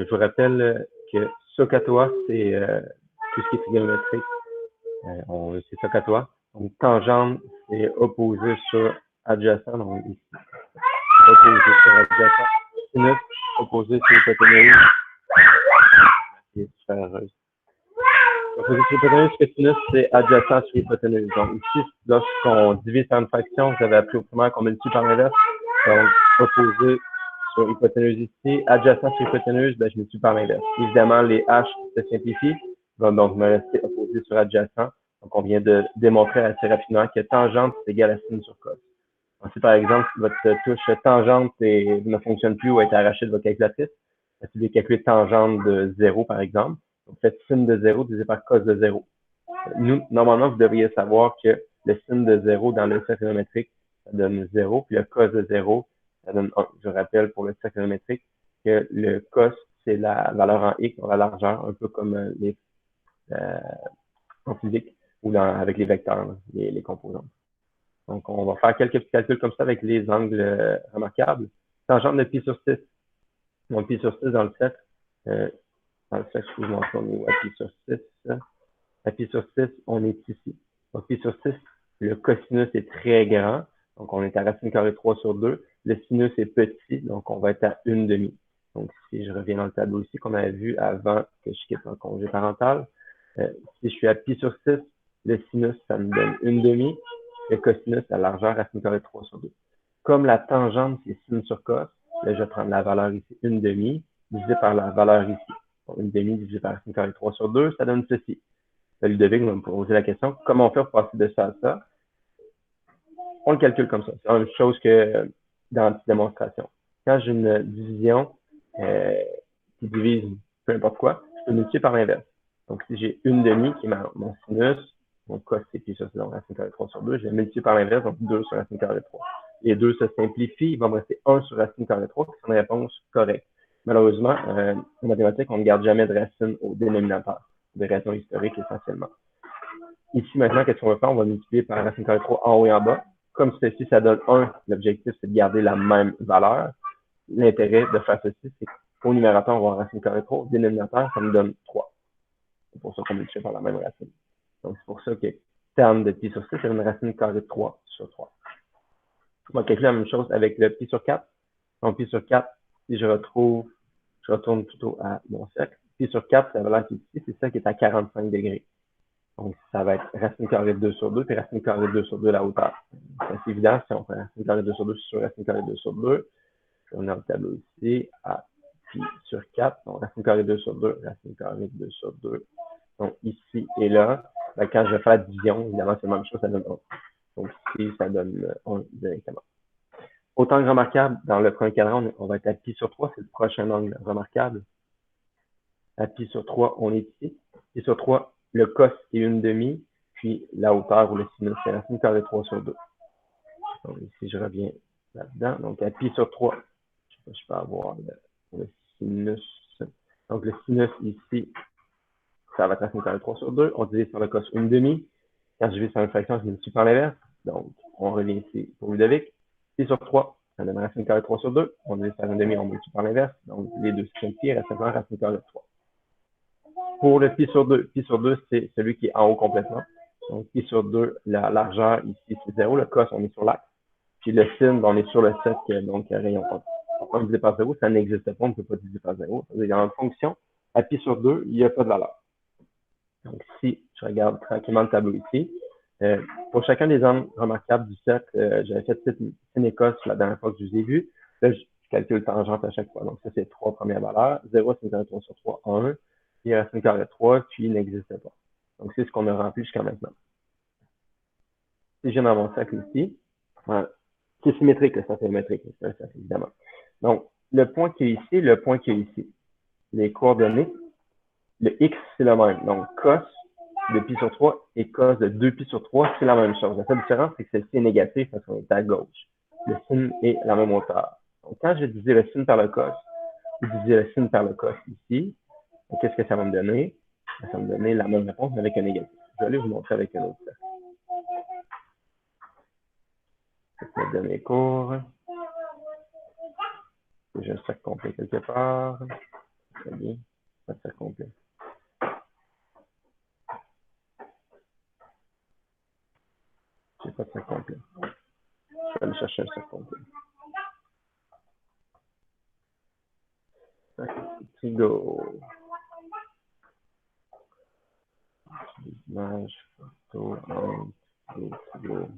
je vous rappelle que SOHCAHTOA, c'est tout ce qui est trigonométrique. C'est SOHCAHTOA. Donc, tangente, c'est opposé sur adjacent. Donc, ici, opposé sur adjacent. Sinus, opposé sur hypoténuse. C'est super heureuse. Opposé sur hypoténuse, que sinus, c'est adjacent sur hypoténuse. Donc, ici, lorsqu'on divise par une fraction, vous avez appris au primaire qu'on multiplie par l'inverse. Donc, opposé sur hypoténuse ici, adjacent sur hypoténuse, ben, je multiplie par l'inverse. Évidemment, les H se simplifient, vont donc me rester opposé sur adjacent. Donc, on vient de démontrer assez rapidement que tangente c'est égal à sin sur cos. Donc, si par exemple, votre touche tangente ne fonctionne plus ou a été arrachée de votre calculatrice, si vous voulez calculer tangente de 0, par exemple, vous faites sin de 0 divisé par cos de 0. Nous, normalement, vous devriez savoir que le sin de 0 dans le cercle trigonométrique, ça donne 0, puis le cos de 0, ça donne 1. Je rappelle pour le cercle trigonométrique que le cos, c'est la valeur en x, la largeur, un peu comme en physique ou avec les vecteurs, les composants. Donc, on va faire quelques petits calculs comme ça avec les angles remarquables. Tangente de pi sur 6. Donc, pi sur 6 dans le cercle, je vous montre on est à pi sur 6. À pi sur 6, on est ici. Donc, pi sur 6, le cosinus est très grand. Donc, on est à racine carrée 3 sur 2. Le sinus est petit, donc on va être à 1/2. Donc, si je reviens dans le tableau ici qu'on avait vu avant que je quitte un congé parental, si je suis à pi sur 6, le sinus, ça me donne 1/2. Le cosinus, la largeur, racine carrée 3 sur 2. Comme la tangente, c'est sin sur cos, là, je vais prendre la valeur ici, 1/2, divisé par la valeur ici. Donc, 1/2 divisé par racine carrée 3 sur 2, ça donne ceci. Ludovic va me poser la question, comment on fait pour passer de ça à ça? On le calcule comme ça. C'est la même chose que dans la petite démonstration. Quand j'ai une division qui divise peu importe quoi, je peux multiplier par l'inverse. Donc, si j'ai 1/2 qui est mon sinus, mon cos c'est pi sur 6, donc racine carrée 3 sur 2, je vais multiplier par l'inverse, donc 2 sur racine carrée 3. Les deux se simplifient, il va me rester 1 sur racine carrée 3, qui est une réponse correcte. Malheureusement, en mathématiques, on ne garde jamais de racine au dénominateur, pour des raisons historiques essentiellement. Ici, maintenant, qu'est-ce qu'on va faire? On va multiplier par racine carrée 3 en haut et en bas. Comme ceci, ça donne 1. L'objectif, c'est de garder la même valeur. L'intérêt de faire ceci, c'est qu'au numérateur, on va avoir racine carrée 3. Au dénominateur, ça me donne 3. C'est pour ça qu'on multiplie par la même racine. Donc, c'est pour ça que terme de pi sur 6, c'est une racine carrée de 3 sur 3. On va calculer la même chose avec le pi sur 4. Donc, pi sur 4, si je retourne plutôt à mon cercle. Pi sur 4, la valeur qui est ici, c'est ça qui est à 45 degrés. Donc, ça va être racine carrée de 2 sur 2, puis racine carrée de 2 sur 2 la hauteur. C'est assez évident, si on fait racine carrée de 2 sur 2 sur racine carrée de 2 sur 2, on a le tableau ici, à pi sur 4, donc racine carrée de 2 sur 2, racine carrée de 2 sur 2. Donc, ici et là, ben, quand je fais la division, évidemment, c'est la même chose, ça donne 1. Donc, ici, ça donne 1 directement. Autant que remarquable, dans le premier cadran, on va être à pi sur 3, c'est le prochain angle remarquable. À pi sur 3, on est ici. Pi sur 3, le cos est 1/2, puis la hauteur ou le sinus, c'est racine carrée 3 sur 2. Donc, ici, je reviens là-dedans. Donc, à pi sur 3, je sais pas si je peux avoir le sinus. Donc, le sinus ici, ça va être racine carrée 3 sur 2. On divise sur le cos 1/2. Quand je divise sur une fraction, je multiplie par l'inverse. Donc, on revient ici pour Ludovic. Pi sur 3, ça donne racine carrée 3 sur 2. On divise par 1/2, on multiplie par l'inverse. Donc, les deux se simplifient, il reste simplement racine carrée 3. Pour le pi sur 2, c'est celui qui est en haut complètement. Donc, pi sur 2, la largeur ici, c'est 0. Le cos, on est sur l'axe. Puis le sin, on est sur le cercle, donc rayon compte. On peut diviser par 0, ça n'existe pas, on ne peut pas diviser par 0. Il y a une fonction, à pi sur 2, il n'y a pas de valeur. Donc, si je regarde tranquillement le tableau ici, pour chacun des angles remarquables du cercle, j'avais fait sin et cos la dernière fois que je vous ai vu. Là, je calcule tangente à chaque fois. Donc, ça, c'est les trois premières valeurs. 0, c'est 0,3 sur 3, 1. Puis racine carrée 3, puis il n'existe pas. Donc, c'est ce qu'on a rempli jusqu'à maintenant. Si je viens dans mon cercle ici, voilà. C'est symétrique, le cercle symétrique, évidemment. Donc, le point qui est ici, le point qui est ici. Les coordonnées, le x, c'est le même. Donc, cos de pi sur 3 et cos de 2 pi sur 3, c'est la même chose. La seule différence, c'est que celle-ci est négative parce qu'on est à gauche. Le sin est la même hauteur. Donc, quand je disais le sin par le cos, je disais le sin par le cos ici, qu'est-ce que ça va me donner? Ça va me donner la même réponse, mais avec un négatif. Je vais aller vous montrer avec un autre cercle. Je vais donner cours. J'ai un cercle complet quelque part. Trigo. Image, photo, Trigo.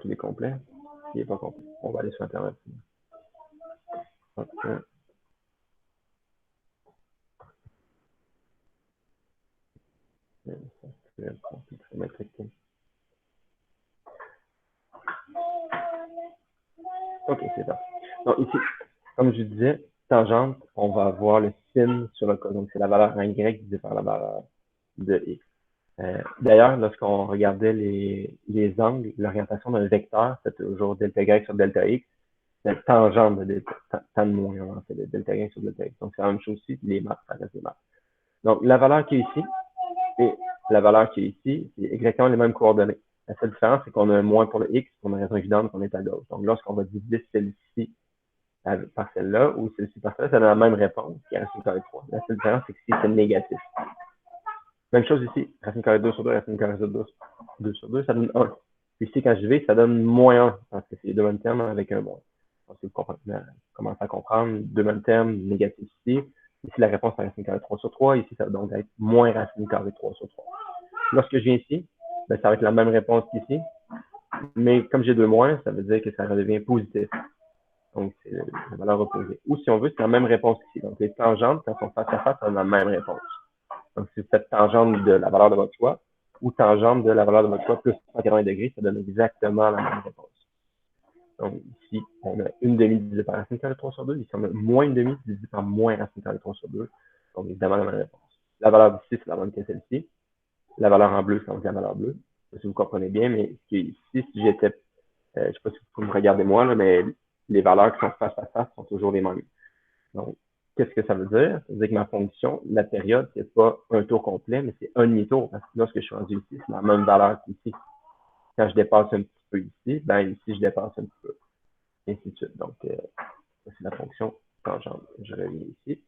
Il est complet. Il n'est pas complet. On va aller sur Internet. Okay. OK, c'est ça. Donc ici, comme je disais, tangente, on va avoir le sin sur le cos. Donc c'est la valeur en Y divisée par la valeur de X. D'ailleurs, lorsqu'on regardait les angles, l'orientation d'un vecteur, c'est toujours delta Y sur delta X. C'est la tangente de delta, tant de moins, en fait, de delta Y sur delta X. Donc c'est la même chose ici, les maths, ça reste des maths. Donc la valeur qui est ici et la valeur qui est ici, c'est exactement les mêmes coordonnées. La seule différence, c'est qu'on a un moins pour le X, pour une raison évidente qu'on est à gauche. Donc lorsqu'on va diviser celle-ci par celle-là, ou celle-ci par celle-là, ça donne la même réponse, qui est racine carrée 3. La seule différence, c'est que ici, c'est négatif. Même chose ici, racine carrée 2 sur 2, racine carrée 2 sur 2, ça donne 1. Puis ici, quand je vais, ça donne moins 1, parce que c'est les deux mêmes termes avec un moins. Donc, si vous commencez à comprendre, deux mêmes termes, négatif ici. Ici, la réponse est racine carrée 3 sur 3. Ici, ça va donc être moins racine carrée 3 sur 3. Lorsque je viens ici, ben, ça va être la même réponse qu'ici. Mais comme j'ai deux moins, ça veut dire que ça redevient positif. Donc, c'est la valeur opposée. Ou si on veut, c'est la même réponse ici. Donc, les tangentes, quand on face à face, on a la même réponse. Donc, si vous faites tangente de la valeur de votre choix ou tangente de la valeur de votre choix plus 180 degrés, ça donne exactement la même réponse. Donc, ici, on a une demi divisée par racine carrée 3 sur 2. Ici, on a moins une demi divisée par moins racine carrée 3 sur 2. Donc, évidemment, la même réponse. La valeur d'ici, c'est la même que celle-ci. La valeur en bleu, c'est la valeur bleue. Je sais si vous comprenez bien, mais ici, si j'étais, je ne sais pas si vous me regardez moi, là, mais les valeurs qui sont face à face sont toujours les mêmes. Donc, qu'est-ce que ça veut dire? Ça veut dire que ma fonction, la période, c'est pas un tour complet, mais c'est un demi-tour. Parce que là, ce que je suis rendu ici, c'est la même valeur qu'ici. Quand je dépasse un petit peu ici, ben ici, je dépasse un petit peu. Et ainsi de suite. Donc, ça, c'est la fonction tangente. Je reviens ici.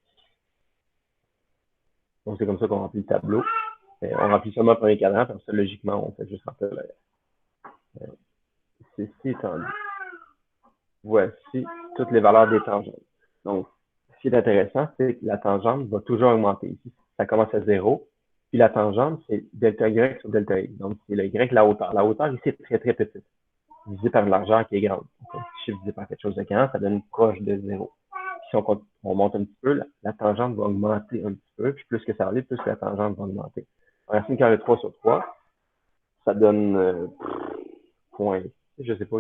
Donc, c'est comme ça qu'on remplit le tableau. On remplit seulement le premier cadran, comme ça, logiquement, on fait juste remplir le reste. Ceci étant dit, voici toutes les valeurs des tangentes. Donc, ce qui est intéressant, c'est que la tangente va toujours augmenter ici. Ça commence à 0. Puis la tangente, c'est delta Y sur delta X. Donc, c'est le Y, la hauteur. La hauteur ici est très, très petite. Divisé par une largeur qui est grande. Donc, un petit chiffre divisé par quelque chose de grand, ça donne proche de 0. Si on monte un petit peu, la tangente va augmenter un petit peu. Puis plus que ça va aller, plus que la tangente va augmenter. Racine carrée 3 sur 3, ça donne point, je sais pas,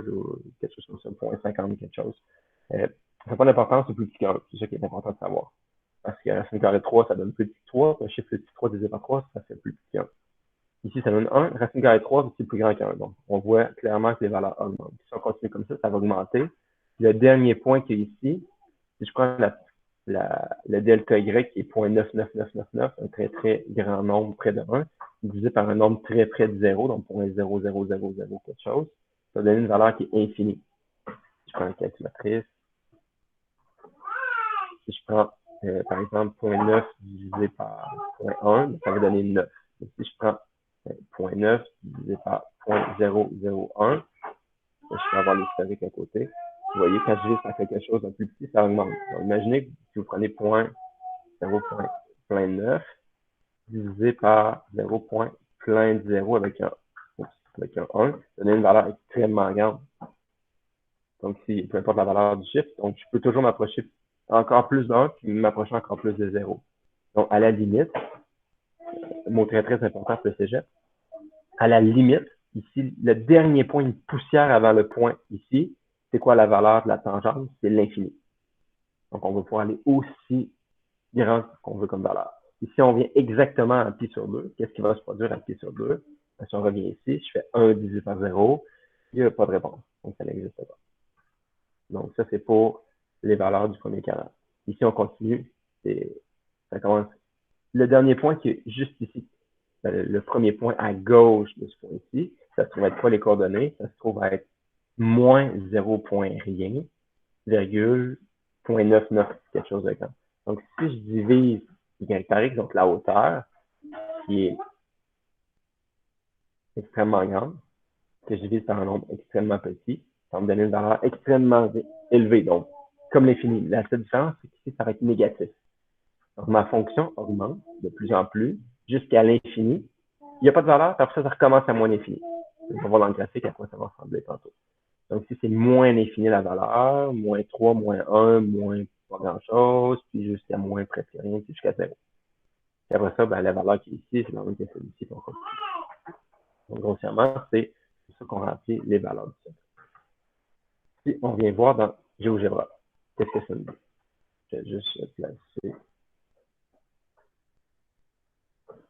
quelque chose comme ça, point 50, quelque chose. Ça n'a pas d'importance, c'est plus petit qu'un. C'est ça qui est important de savoir. Parce que racine carrée 3, ça donne plus petit 3, un chiffre plus petit 3 divisé par 3, ça fait plus petit qu'un. Ici, ça donne 1, racine carrée 3, c'est plus grand qu'un. Donc, on voit clairement que les valeurs augmentent. Si on continue comme ça va augmenter. Le dernier point qui est ici, si je prends le delta Y qui est 0.99999, un très très grand nombre près de 1, divisé par un nombre très près de 0, donc 0.00000 quelque chose, ça va donner une valeur qui est infinie. Si je prends une calculatrice, si je prends par exemple 0.9 divisé par 0.1, ça va donner 9. Et si je prends 0.9 divisé par 0.001, je peux avoir l'historique à côté. Vous voyez, quand je divise par quelque chose de plus petit, ça augmente. Donc, imaginez que si vous prenez 0.9 divisé par 0.0 avec un 1, ça donne une valeur extrêmement grande. Donc, peu importe la valeur du chiffre, donc je peux toujours m'approcher encore plus d'1 puis m'approcher encore plus de 0. Donc, à la limite, mot très très important pour le cégep, à la limite, ici, le dernier point, une poussière avant le point ici, c'est quoi la valeur de la tangente? C'est l'infini. Donc, on va pouvoir aller aussi grand qu'on veut comme valeur. Ici, on vient exactement à pi sur 2. Qu'est-ce qui va se produire à pi sur 2? Si on revient ici, je fais 1 divisé par 0, il n'y a pas de réponse. Donc, ça n'existe pas. Donc, ça, c'est pour les valeurs du premier cadran. Ici, on continue. Ça commence. Le dernier point qui est juste ici, le premier point à gauche de ce point-ci, ça se trouve être quoi les coordonnées? Ça se trouve être moins 0 point rien, virgule 0.99, quelque chose de grand. Donc, si je divise Y par X, donc la hauteur, qui est extrêmement grande, que je divise par un nombre extrêmement petit, ça va me donner une valeur extrêmement élevée. Donc, comme l'infini. La seule différence, c'est qu'ici, ça va être négatif. Donc, ma fonction augmente de plus en plus jusqu'à l'infini. Il n'y a pas de valeur, puis après ça recommence à moins l'infini. On va voir dans le graphique à quoi ça va ressembler tantôt. Donc, si c'est moins l'infini la valeur, moins 3, moins 1, moins pas grand-chose, puis jusqu'à moins presque rien, puis jusqu'à 0. Et après ça, ben, la valeur qui est ici, c'est la même que celle-ci. Donc, grossièrement, c'est ça qu'on remplit les valeurs du set. Si on vient voir dans GeoGebra, qu'est-ce que ça nous dit? Je vais juste placer.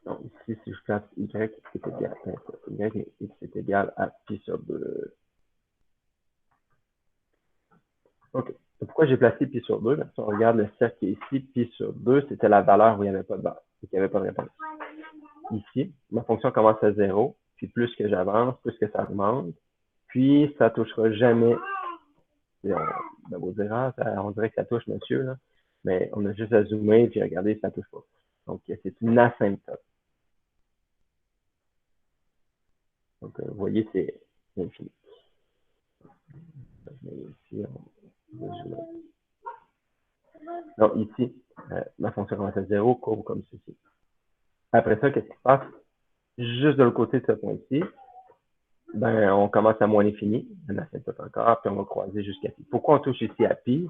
Donc, ici, si je place Y est égal à Y est égal à pi sur 2. OK. Pourquoi j'ai placé pi sur 2? Si on regarde le cercle ici, pi sur 2, c'était la valeur où il n'y avait pas de valeur, il n'y avait pas de réponse. Ici, ma fonction commence à 0, puis plus que j'avance, plus que ça augmente, puis ça ne touchera jamais. On vous dira, on dirait que ça touche, monsieur, là, mais on a juste à zoomer et regarder si ça ne touche pas. Donc, c'est une asymptote. Donc, vous voyez, c'est infini. Ici, donc, ici, ma fonction commence à 0, courbe comme ceci. Après ça, qu'est-ce qui se passe? Juste de l'autre côté de ce point-ci, ben, on commence à moins l'infini, une asymptote encore, puis on va croiser jusqu'à pi. Pourquoi on touche ici à pi?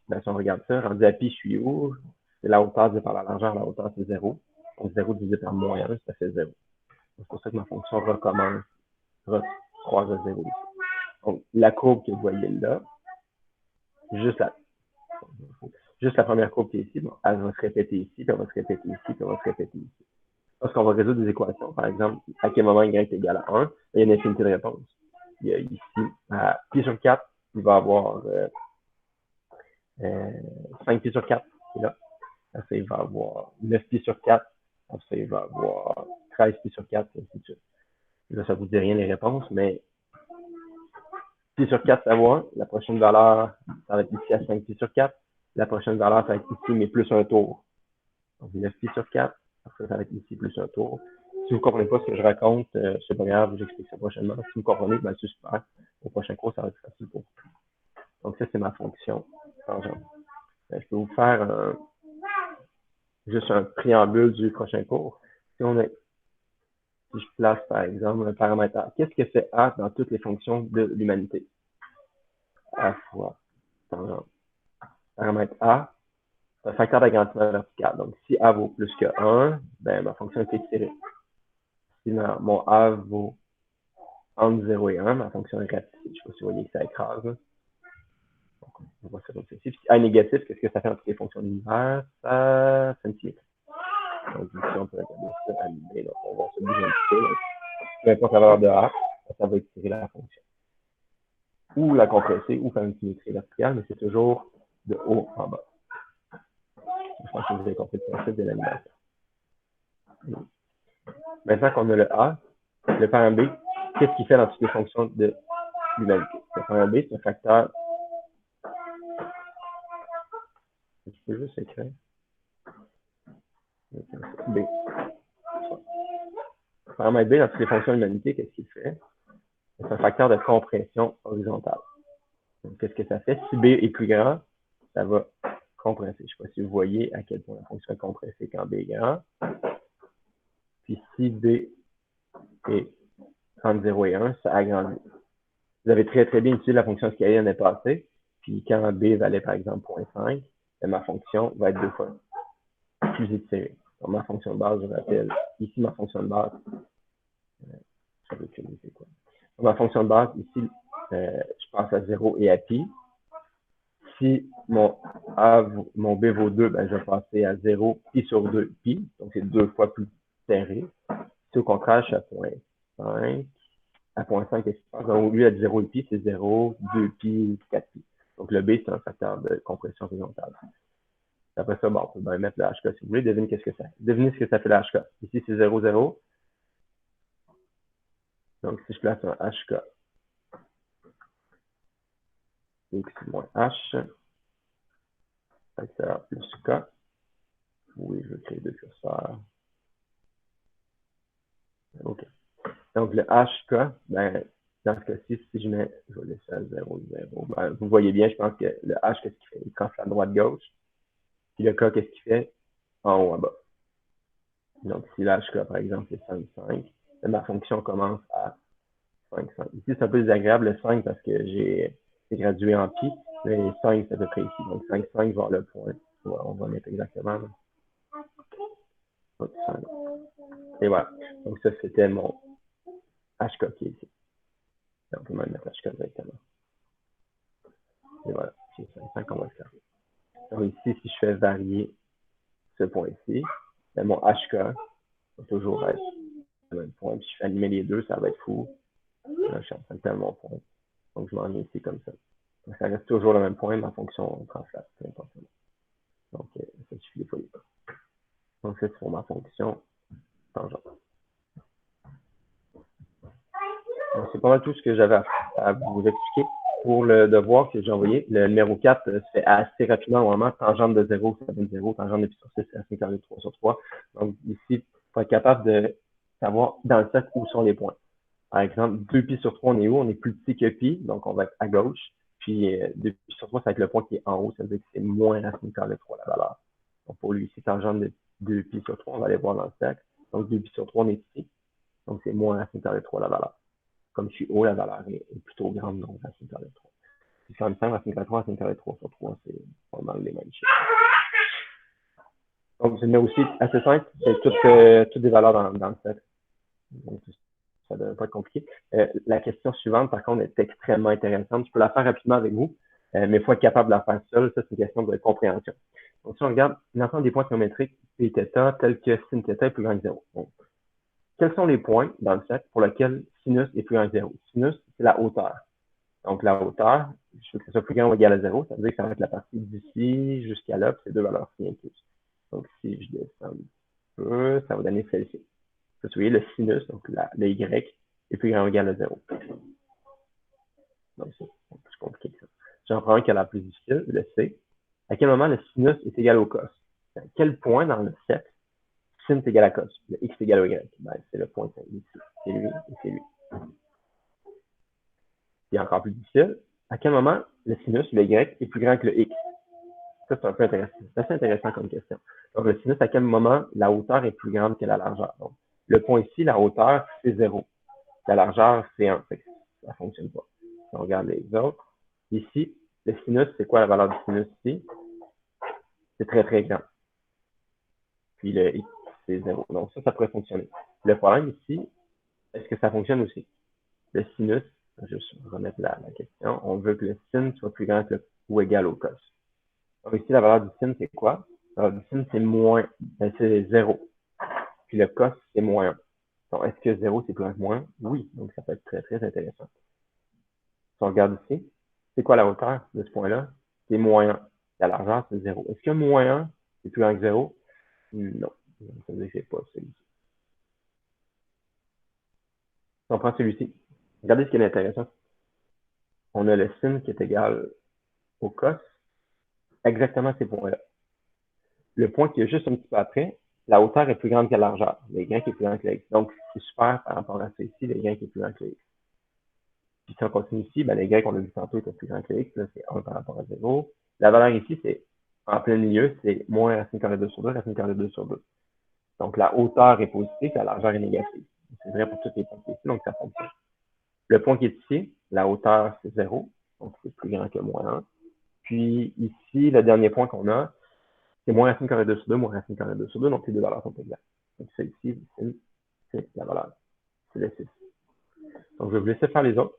Ben, si on regarde ça, rendu à pi, je suis où? C'est la hauteur divisée par la largeur, la hauteur c'est 0. Donc 0 divisé par moins 1, ça fait 0. C'est pour ça que ma fonction recommence, recroise à 0 ici. Donc la courbe que vous voyez là, juste la première courbe qui est ici, bon, elle va se répéter ici, puis elle va se répéter ici, puis elle va se répéter ici. Lorsqu'on va résoudre des équations, par exemple, à quel moment y est égal à 1, il y a une infinité de réponses. Il y a ici, à pi sur 4, il va y avoir 5 pi sur 4, c'est là. Après, il va avoir 9 pi sur 4. Après, il va avoir 13 pi sur 4, et ainsi de suite. Là, ça ne vous dit rien les réponses, mais pi sur 4, ça va. La prochaine valeur, ça va être ici à 5 pi sur 4. La prochaine valeur, ça va être ici, mais plus un tour. Donc, 9 pi sur 4. Après, ça va être ici, plus un tour. Si vous ne comprenez pas ce que je raconte, c'est pas grave, j'explique ça prochainement. Si vous comprenez, ben, c'est super. Au prochain cours, ça va être facile pour vous. Donc, ça, c'est ma fonction tangente. Je peux vous faire juste un préambule du prochain cours. Si je place, par exemple, un paramètre A, qu'est-ce que fait A dans toutes les fonctions de l'humanité? A fois tangente. Paramètre A, c'est un facteur d'agrandissement vertical. Donc, si A vaut plus que 1, ben, ma fonction est étirée. Si mon A vaut entre 0 et 1, ma fonction est rapide. Je ne sais pas si vous voyez que ça écrase. Donc, on va faire comme ceci. Si A est négatif, qu'est-ce que ça fait dans toutes les fonctions de l'univers? Ça me tire. Donc, ici, on peut regarder ça animé. Donc, on va se bouger un petit peu. Donc, peu importe la valeur de A, ça va étirer la fonction. Ou la compresser, ou faire une symétrie verticale, mais c'est toujours de haut en bas. Je pense que vous avez compris le principe de l'animation. Maintenant qu'on a le A, le parent B, qu'est-ce qu'il fait dans toutes les fonctions de l'humanité? Le parent B, c'est un facteur. Je peux juste écrire. B. Le paramètre B, dans toutes les fonctions de l'humanité, qu'est-ce qu'il fait? C'est un facteur de compression horizontale. Donc, qu'est-ce que ça fait? Si B est plus grand, ça va compresser. Je ne sais pas si vous voyez à quel point la fonction est compressée quand B est grand. Puis si B est entre 0 et 1, ça agrandit. Vous avez très très bien utilisé la fonction scalier l'année passée. Puis quand B valait par exemple 0.5, ma fonction va être 2 fois plus étirée. Donc ma fonction de base, je rappelle, ici ma fonction de base, ça veut dire c'est quoi? Donc, ma fonction de base, ici, je passe à 0 et à pi. Si mon B vaut 2, ben, je vais passer à 0 pi sur 2 pi. Donc, c'est 2 fois plus serré. Si au contraire, je suis à 0.5, à 0.5, qu'est-ce qui se passe? Donc, au lieu d'être 0 et pi, c'est 0, 2 pi, 4 pi. Donc, le B, c'est un facteur de compression horizontale. Après ça, bon, on peut bien mettre le HK si vous voulez. Devinez ce que ça fait le HK. Ici, c'est 0, 0. Donc, si je place un HK, X moins H, facteur plus K. Oui, je vais créer deux curseurs. OK. Donc, le HK, ben, dans ce cas-ci, si je mets, je vais laisser à 0, 0, ben, vous voyez bien, je pense que le H, qu'est-ce qu'il fait? Il transfère à droite-gauche. Puis le K, qu'est-ce qu'il fait? En haut, en bas. Donc, si l'HK, par exemple, c'est 5, 5, ma fonction commence à 5, 5. Ici, c'est un peu désagréable le 5 parce que j'ai gradué en pi, mais 5, c'est à peu près ici. Donc, 5, 5 vers le point. On va mettre exactement. Donc, 5. Et voilà. Donc, ça, c'était mon HK qui est ici. Donc, on peut même mettre HK directement. Et voilà. J'ai 5, 5, on va le faire. Donc, ici, si je fais varier ce point-ci, mon HK va toujours être le même point. Puis, si je fais animer les deux, ça va être fou. Là, je suis en train de perdre mon point. Donc, je m'en viens ici comme ça. Donc, ça reste toujours le même point, ma fonction transfère, peu importe. Donc, ça suffit des fois. Donc, c'est pour ma fonction tangente. Donc, c'est pas mal tout ce que j'avais à vous expliquer. Pour le devoir que j'ai envoyé, le numéro 4 se fait assez rapidement, normalement, tangente de 0, ça donne 0, tangente de pi sur 6, racine carrée de 3 sur 3. Donc, ici, il faut être capable de savoir dans le cercle où sont les points. Par exemple, 2pi sur 3, on est où? On est plus petit que pi, donc on va être à gauche. Puis 2pi sur 3, ça va être le point qui est en haut, ça veut dire que c'est moins racine carrée de 3 la valeur. Donc pour lui, ici, tangente de 2pi sur 3, on va aller voir dans le cercle. Donc 2pi sur 3, on est ici. Donc c'est moins racine carrée de 3 la valeur. Comme je suis haut, la valeur est plutôt grande, donc racine carrée de 3. Si c'est en même temps, racine carrée de 3, racine carrée de 3 sur 3, c'est vraiment les mêmes chiffres. Donc je mets aussi assez simple, c'est toutes des valeurs dans le cercle. Donc, ça ne devrait pas être compliqué. La question suivante, par contre, est extrêmement intéressante. Je peux la faire rapidement avec vous, mais il faut être capable de la faire seul. Ça, c'est une question de compréhension. Donc, si on regarde l'ensemble des points géométriques P θ tel que sin θ est plus grand que 0. Donc, quels sont les points dans le cercle pour lesquels sinus est plus grand que 0? Sinus, c'est la hauteur. Donc, la hauteur, je veux que ce soit plus grand ou égal à 0. Ça veut dire que ça va être la partie d'ici jusqu'à là, puis c'est deux valeurs ci incluses. Donc, si je descends un peu, ça va donner celle-ci. Vous voyez, le sinus, donc le y, est plus grand ou égal à 0. Donc, c'est plus compliqué que ça. J'en prends un qui a la plus difficile, le C. À quel moment le sinus est égal au cos? À quel point dans le cercle, sin est égal à cos? Le x est égal au y. Ben, c'est le point ici. C'est lui et c'est lui. C'est encore plus difficile. À quel moment le sinus, le y, est plus grand que le x? Ça, c'est un peu intéressant. C'est assez intéressant comme question. Donc, le sinus, à quel moment la hauteur est plus grande que la largeur? Donc, le point ici, la hauteur, c'est 0. La largeur, c'est 1. Ça ne fonctionne pas. Si on regarde les autres, ici, le sinus, c'est quoi la valeur du sinus ici? C'est très, très grand. Puis le x, c'est 0. Donc ça pourrait fonctionner. Le problème ici, est-ce que ça fonctionne aussi? Le sinus, je vais juste remettre la question, on veut que le sin soit plus grand que ou égal au cos. Donc ici, la valeur du sin, c'est quoi? La valeur du sin, c'est moins, c'est 0. Puis le cos, c'est moins 1. Donc, est-ce que 0, c'est plus grand que moins 1? Oui. Donc, ça peut être très, très intéressant. Si on regarde ici, c'est quoi la hauteur de ce point-là? C'est moins 1. La largeur, c'est 0. Est-ce que moins 1 est plus grand que 0? Non. Ça veut dire que c'est pas celui-ci. Si on prend celui-ci, regardez ce qui est intéressant. On a le sin qui est égal au cos, exactement ces points-là. Le point qui est juste un petit peu après, la hauteur est plus grande que la largeur. Le y est plus grand que le x. Donc, c'est super par rapport à ça ici, le y est plus grand que le x. Puis si on continue ici, ben, le y, on l'a vu tantôt, est plus grand que le x, là, c'est 1 par rapport à 0. La valeur ici, c'est en plein milieu, c'est moins racine carrée 2 sur 2, racine carrée 2 sur 2. Donc, la hauteur est positive, la largeur est négative. C'est vrai pour tous les points ici, donc ça fonctionne. Le point qui est ici, la hauteur, c'est 0, donc c'est plus grand que moins 1. Puis ici, le dernier point qu'on a, c'est moins racine carrée 2 sur 2, moins racine carrée 2 sur 2, donc les deux valeurs sont exactes. Donc ça ici, c'est la valeur. C'est le 6. Donc je vais vous laisser faire les autres.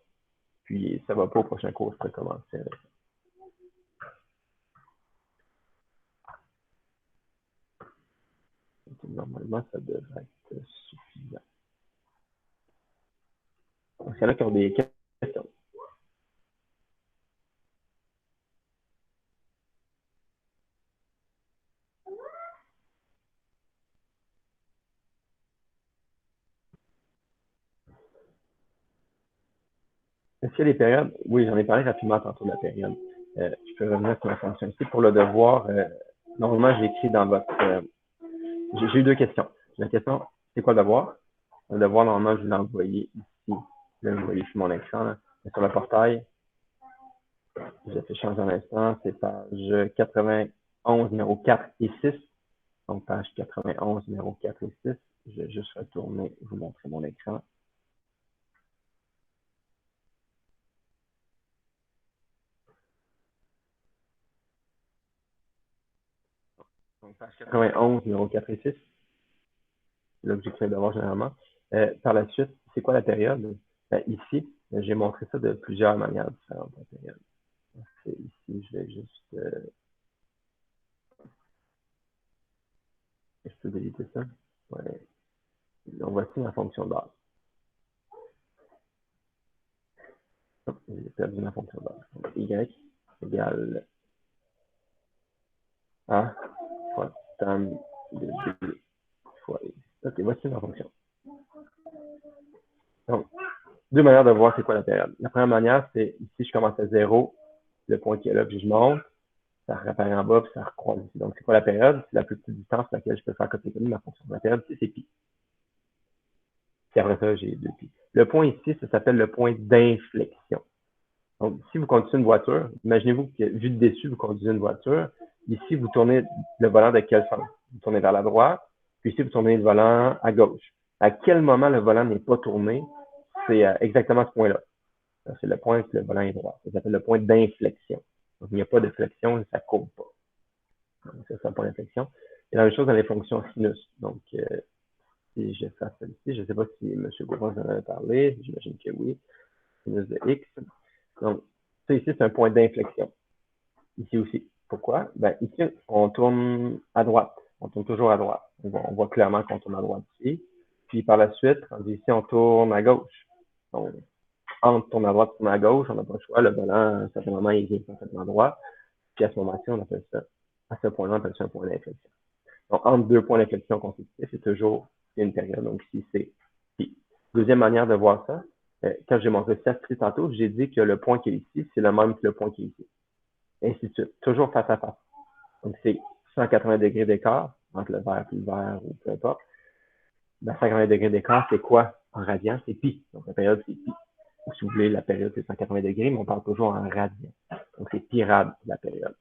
Puis ça va pas au prochain cours, je pourrais commencer avec ça. Donc, normalement, ça devrait être suffisant. Donc, il y en a qui ont des questions. Est-ce qu'il y a des périodes? Oui, j'en ai parlé rapidement tantôt de la période. Je peux revenir sur ma fonction ici. Pour le devoir, normalement, j'ai écrit dans votre... j'ai eu deux questions. La question, c'est quoi le devoir? Le devoir, normalement, je l'ai envoyé ici, Là, vous voyez sur mon écran, là. Sur le portail, je fais changer un instant, c'est page 91, numéro 4 et 6. Donc, page 91, numéro 4 et 6. Je vais juste retourner, vous montrer mon écran. Donc, page 91, numéro 4 et 6. C'est là que j'essaie d'avoir généralement. Par la suite, c'est quoi la période? Ici, j'ai montré ça de plusieurs manières différentes, la période. Ici, je vais juste... je peux déliter ça? Ouais. On va essayer la fonction de base. J'ai perdu ma fonction de base. Donc, y égale A fois tam de B fois X. Ok, voici ma fonction. Donc, deux manières de voir c'est quoi la période. La première manière, c'est ici, je commence à 0, le point qui est là, puis je monte, ça réapparaît en bas, puis ça recroise ici. Donc, c'est quoi la période? C'est la plus petite distance à laquelle je peux faire copier-coller ma fonction. La période, c'est pi. Puis après ça, j'ai 2pi. Le point ici, ça s'appelle le point d'inflexion. Donc, si vous conduisez une voiture, imaginez-vous que, vu de dessus, vous conduisez une voiture. Ici, vous tournez le volant de quel sens? Vous tournez vers la droite, puis ici, vous tournez le volant à gauche. À quel moment le volant n'est pas tourné? C'est exactement ce point-là. C'est le point que le volant est droit. Ça s'appelle le point d'inflexion. Donc, il n'y a pas de flexion, ça ne courbe pas. Donc, ça, c'est un point d'inflexion. Et la même chose dans les fonctions sinus. Donc, si je fais celle-ci, je ne sais pas si M. Gauvin en avait parlé, j'imagine que oui. Sinus de X. Donc, ça ici, c'est un point d'inflexion. Ici aussi. Pourquoi? Ben, ici, on tourne à droite. On tourne toujours à droite. On voit clairement qu'on tourne à droite ici. Puis par la suite, ici, on tourne à gauche. Donc, entre tourne à droite et tourne à gauche, on n'a pas le choix. Le volant, à un certain moment, il est parfaitement droit. Puis à ce moment-ci, on appelle ça, à ce point-là, on appelle ça un point d'inflexion. Donc, entre deux points d'inflexion consécutifs, c'est toujours une période. Donc, ici, c'est pi. Deuxième manière de voir ça, quand j'ai montré ça tantôt, j'ai dit que le point qui est ici, c'est le même que le point qui est ici. Et ainsi de suite. Toujours face à face. Donc, c'est 180 degrés d'écart entre le vert et le vert ou peu importe. Ben, 180 degrés d'écart, c'est quoi en radian? C'est pi. Donc, la période, c'est pi. Ou si vous voulez, la période, c'est 180 degrés, mais on parle toujours en radian. Donc, c'est pi rad, la période.